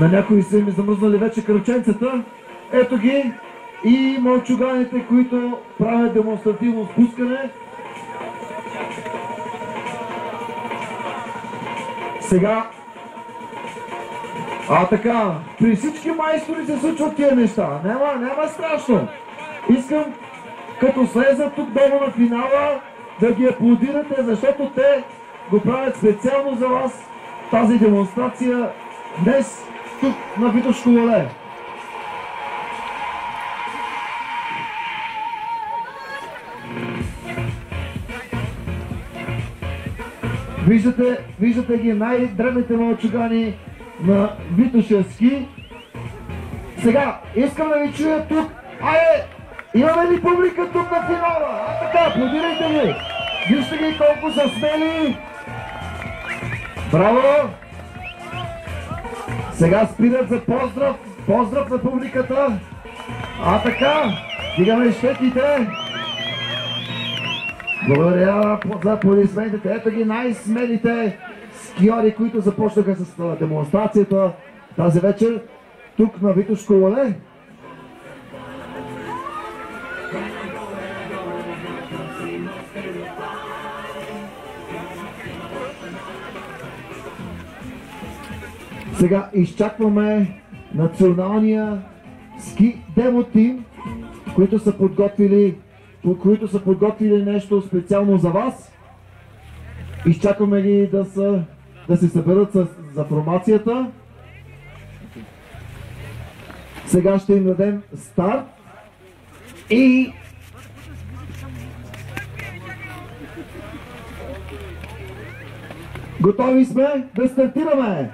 На някои са ми замръзнали вече кръченцата. Ето ги и мълчуганите, които правят демонстративно спускане. Сега, така, при всички майстори се случват тия неща. Няма страшно. Искам, като слезат тук долу на финала, да ги аплодирате, защото те го правят специално за вас тази демонстрация днес тук на Витошко поле. Виждате ги най-древните мълчугани на Витоша ски. Сега искам да ви чуя тук. Айде! Имаме ли публика тук на финала? Така, аплодирайте ги! Вижте ги колко са смели! Браво! Сега спират за поздрав! Поздрав на публиката! Така! Дигаме щеките! Благодаря за аплодисментите! Ето ги най-смелите скиори, които започнаха с демонстрацията тази вечер тук на Витошко поле. Сега изчакваме националния ски демо тим, които са подготвили нещо специално за вас. Изчакваме ги да се съберат за формацията. Сега ще им дадем старт и готови сме да стартираме!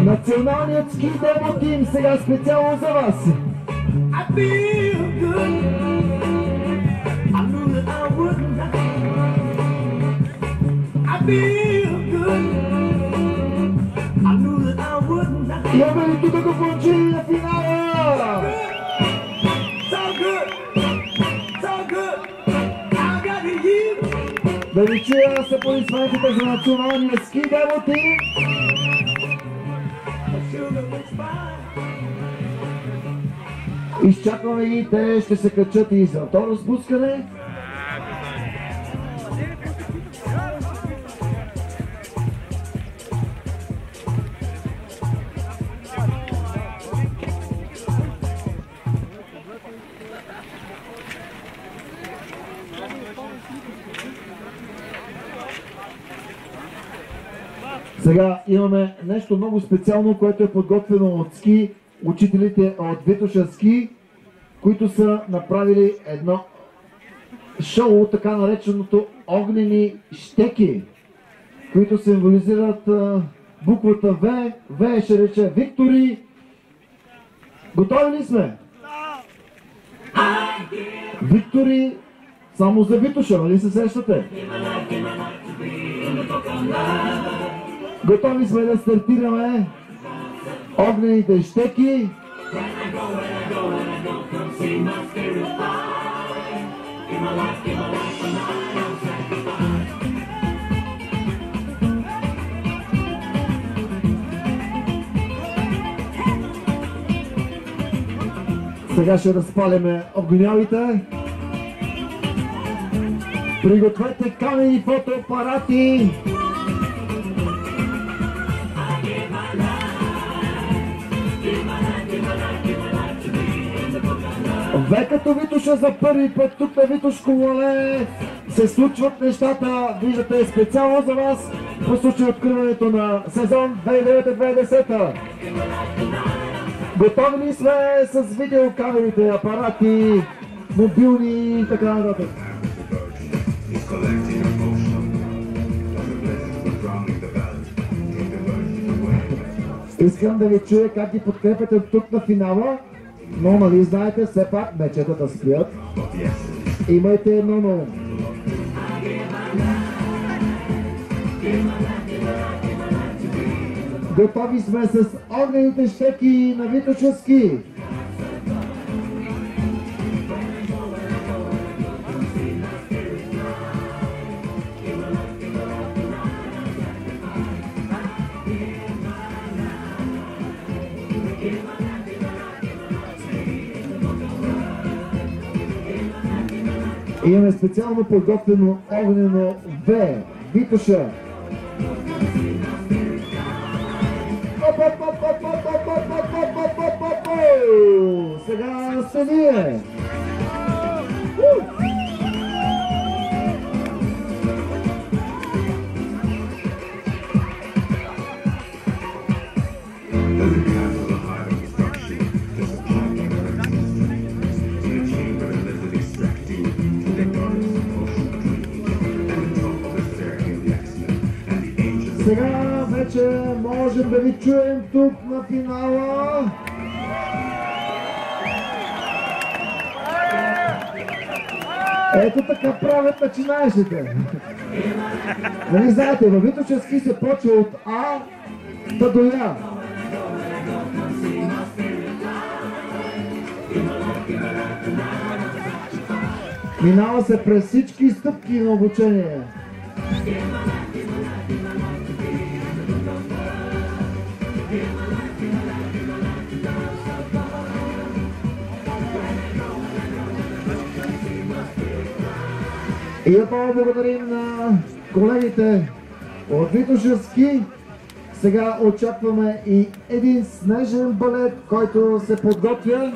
Националният ски демо тим сега специално за вас. Имаме ли тук го получили на финала? Да ви чуя с аплодисментите за националния ски демо тим. Изчакваме ги, те ще се качат и за второ спускане. Сега имаме нещо много специално, което е подготвено от ски, учителите от Витоша ски, които са направили едно шоу, така нареченото огнени щеки, които символизират буквата В. В ще рече Виктори. Готови ли сме? Виктори само за Витоша, нали се сещате? Готови сме да стартираме огнените щеки. Сега ще разпаляме огньовите. Пригответе камери и фотоапарати. Като Витоша за първи път тук на Витошко поле се случват нещата, виждате специално за вас по случай откриването на сезон 2009-2010. Готови ли сме с видеокамерите, апарати, мобилни и така нататък? Искам да ви чуя как ги подкрепяте тук на финала. Но нали знаете, все пак мечетата спят. Имайте едно ново. Готови сме с огнените щеки на Витоша ски. Имаме специално подготвено огнено В. Витоша. Сега сте вие. Сега вече можем да ви чуем тук на финала. Ето така правят начинаещите. Нали знаете, във Витоша ски се почва от А до Я. Минава се през всички стъпки на обучение. И отново благодарим на колегите от Витоша ски. Сега очакваме и един снежен балет, който се подготвя.